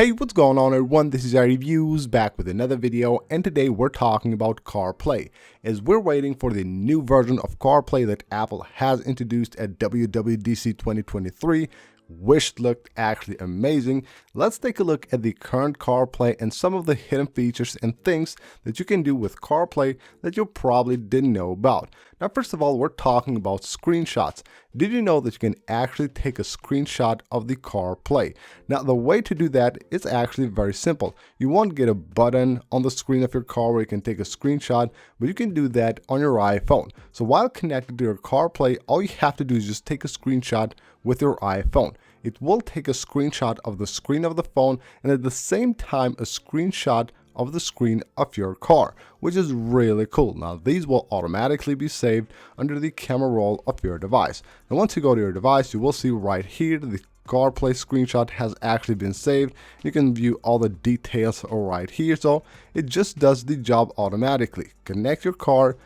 Hey, what's going on everyone? This is Reviews back with another video, and today we're talking about CarPlay as we're waiting for the new version of CarPlay that Apple has introduced at WWDC 2023, which looked actually amazing. Let's take a look at the current CarPlay and some of the hidden features and things that you can do with CarPlay that you probably didn't know about. Now, first of all, we're talking about screenshots. Did you know that you can actually take a screenshot of the CarPlay? Now, the way to do that is actually very simple. You won't get a button on the screen of your car where you can take a screenshot, but you can do that on your iPhone. So while connected to your CarPlay, all you have to do is just take a screenshot with your iPhone. It will take a screenshot of the screen of the phone and at the same time a screenshot of the screen of your car, which is really cool. Now these will automatically be saved under the camera roll of your device. And once you go to your device, you will see right here the CarPlay screenshot has actually been saved. You can view all the details right here. So it just does the job automatically. Connect your car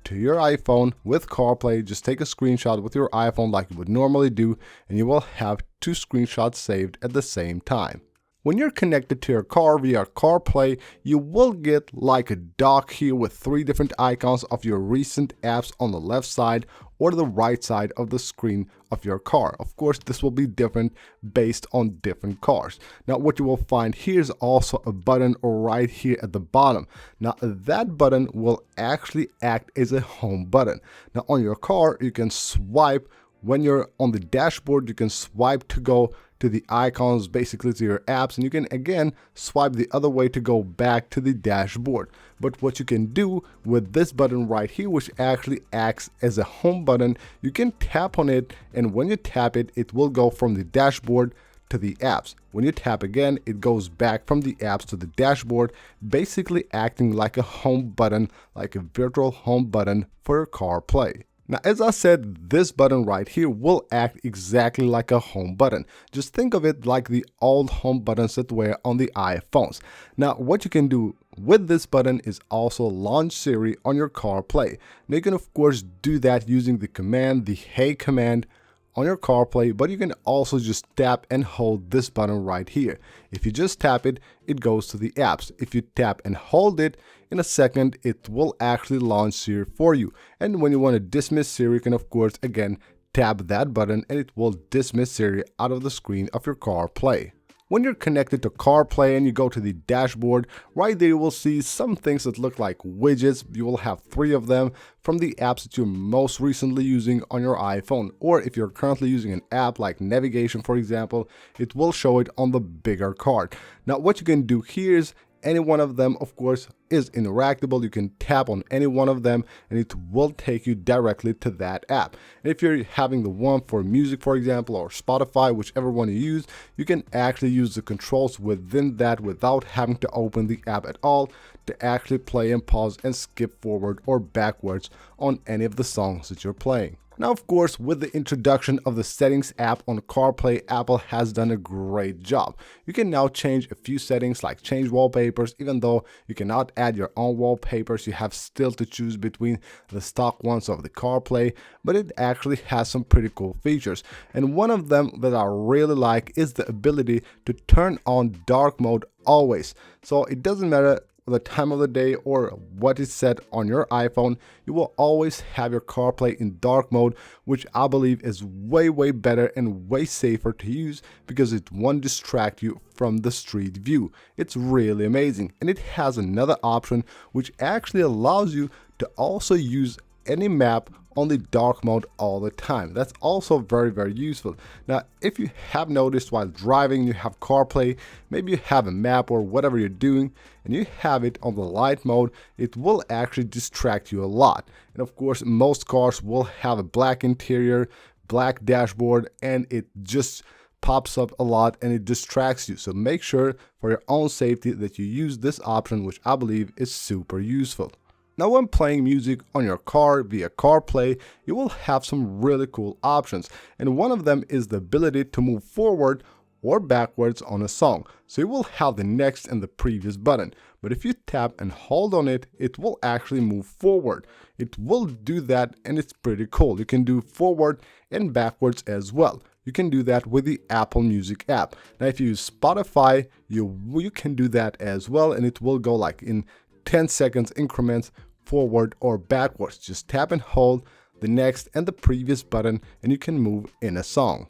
to your iPhone with CarPlay. Just take a screenshot with your iPhone like you would normally do, and you will have two screenshots saved at the same time. When you're connected to your car via CarPlay, you will get like a dock here with three different icons of your recent apps on the left side or the right side of the screen of your car. Of course, this will be different based on different cars. Now, what you will find here is also a button right here at the bottom. Now, that button will actually act as a home button. Now, on your car, you can swipe. When you're on the dashboard, you can swipe to go to the icons, basically to your apps, and you can again swipe the other way to go back to the dashboard. But what you can do with this button right here, which actually acts as a home button, you can tap on it, and when you tap it, it will go from the dashboard to the apps. When you tap again, it goes back from the apps to the dashboard, basically acting like a home button, like a virtual home button for your CarPlay. Now, as I said, this button right here will act exactly like a home button. Just think of it like the old home buttons that were on the iPhones. Now, what you can do with this button is also launch Siri on your CarPlay. Now, you can of course do that using the command, the Hey command on your CarPlay, but you can also just tap and hold this button right here. If you just tap it, it goes to the apps. If you tap and hold it, in a second, it will actually launch Siri for you. And when you want to dismiss Siri, you can of course again tap that button and it will dismiss Siri out of the screen of your CarPlay. When you're connected to CarPlay and you go to the dashboard, right there you will see some things that look like widgets. You will have three of them from the apps that you're most recently using on your iPhone. Or if you're currently using an app like navigation, for example, it will show it on the bigger card. Now, what you can do here is any one of them, of course, is interactable. You can tap on any one of them and it will take you directly to that app. And if you're having the one for music, for example, or Spotify, whichever one you use, you can actually use the controls within that without having to open the app at all to actually play and pause and skip forward or backwards on any of the songs that you're playing. Now, of course, with the introduction of the Settings app on CarPlay, Apple has done a great job. You can now change a few settings like change wallpapers. Even though you cannot add your own wallpapers, you have still to choose between the stock ones of the CarPlay, but it actually has some pretty cool features. And one of them that I really like is the ability to turn on dark mode always. So it doesn't matter the time of the day or what is set on your iPhone, you will always have your CarPlay in dark mode, which I believe is way better and way safer to use because it won't distract you from the street view. It's really amazing. And it has another option which actually allows you to also use any map on the dark mode all the time. That's also very useful. Now, if you have noticed while driving, you have CarPlay, maybe you have a map or whatever you're doing, and you have it on the light mode, it will actually distract you a lot. And of course, most cars will have a black interior, black dashboard, and it just pops up a lot and it distracts you. So make sure for your own safety that you use this option, which I believe is super useful. Now, when playing music on your car via CarPlay, you will have some really cool options, and one of them is the ability to move forward or backwards on a song. So you will have the next and the previous button, but if you tap and hold on it, it will actually move forward. It will do that and it's pretty cool. You can do forward and backwards as well. you can do that with the Apple Music app. Now if you use Spotify, you can do that as well, and it will go like in 10 seconds increments forward or backwards. Just tap and hold the next and the previous button and you can move in a song.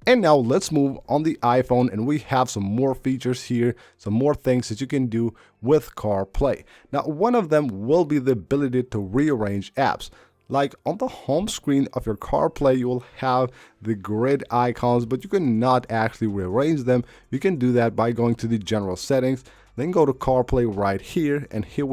And now let's move on the iPhone, and we have some more features here, some more things that you can do with CarPlay. Now one of them will be the ability to rearrange apps. Like on the home screen of your CarPlay, you will have the grid icons, but you cannot actually rearrange them. You can do that by going to the general settings, then go to CarPlay right here, and here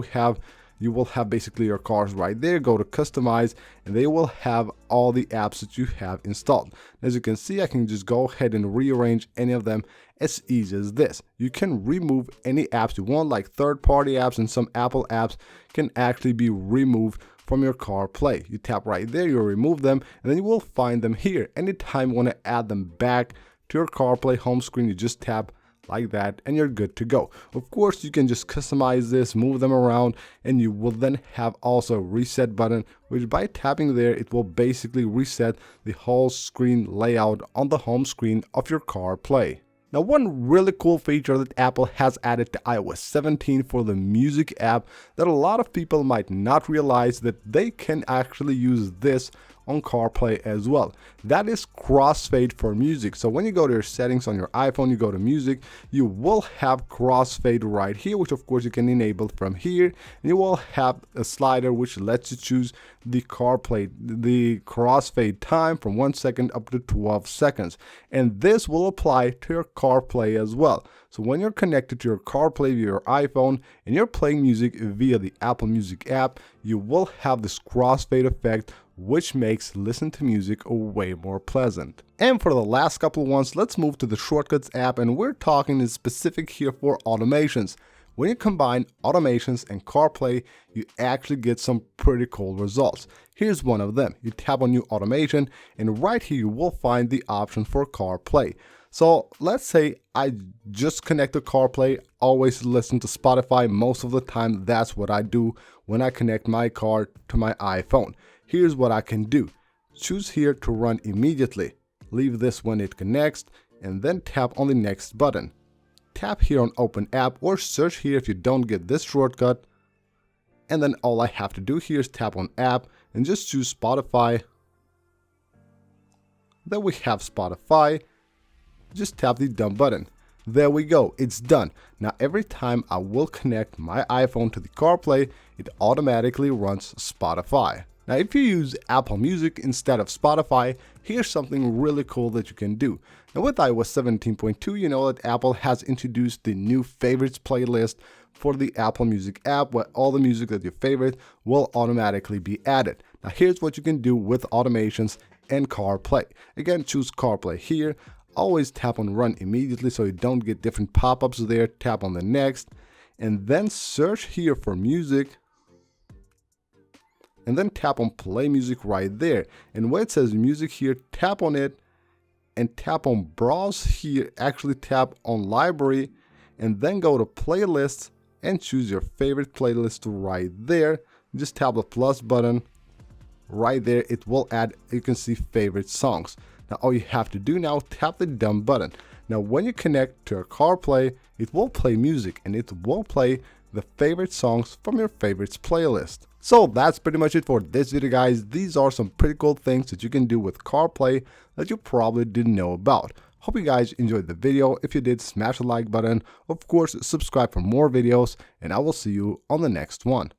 you will have basically your cars right there. Go to customize and they will have all the apps that you have installed. As you can see, I can just go ahead and rearrange any of them as easy as this. You can remove any apps you want, like third-party apps, and some Apple apps can actually be removed from your CarPlay. You tap right there, you remove them, and then you will find them here. Anytime you want to add them back to your CarPlay home screen, you just tap like that and you're good to go. Of course, you can just customize this, move them around, and you will then have also a reset button, which by tapping there, it will basically reset the whole screen layout on the home screen of your CarPlay. Now, one really cool feature that Apple has added to iOS 17 for the Music app that a lot of people might not realize that they can actually use this on CarPlay as well. That is Crossfade for music. So when you go to your settings on your iPhone, you go to music, you will have Crossfade right here, which of course you can enable from here. And you will have a slider which lets you choose the CarPlay, the Crossfade time from 1 second up to 12 seconds. And this will apply to your CarPlay as well. So when you're connected to your CarPlay via your iPhone and you're playing music via the Apple Music app, you will have this crossfade effect, which makes listen to music way more pleasant. And for the last couple of ones, let's move to the Shortcuts app, and we're talking in specific here for automations. When you combine automations and CarPlay, you actually get some pretty cool results. Here's one of them. You tap on New Automation, and right here you will find the option for CarPlay. So let's say I just connect to CarPlay, always listen to Spotify most of the time. That's what I do when I connect my car to my iPhone. Here's what I can do. Choose here to run immediately. Leave this when it connects, and then tap on the next button. Tap here on Open App or search here if you don't get this shortcut. And then all I have to do here is tap on App and just choose Spotify. Then we have Spotify. Just tap the done button. There we go, it's done. Now every time I will connect my iPhone to the CarPlay, it automatically runs Spotify. Now if you use Apple Music instead of Spotify, here's something really cool that you can do. Now with iOS 17.2, you know that Apple has introduced the new favorites playlist for the Apple Music app, where all the music that you favorite will automatically be added. Now here's what you can do with automations and CarPlay. Again, choose CarPlay here. Always tap on Run immediately so you don't get different pop-ups there. Tap on the next, and then search here for music. And then tap on Play Music right there. And where it says music here, tap on it and tap on Browse here. Actually tap on Library and then go to Playlists and choose your favorite playlist right there. Just tap the plus button right there. It will add, you can see, favorite songs. Now all you have to do now, tap the done button. Now when you connect to your CarPlay, it will play music and it will play the favorite songs from your favorites playlist. So that's pretty much it for this video, guys. These are some pretty cool things that you can do with CarPlay that you probably didn't know about. Hope you guys enjoyed the video. If you did, smash the like button. Of course, subscribe for more videos, and I will see you on the next one.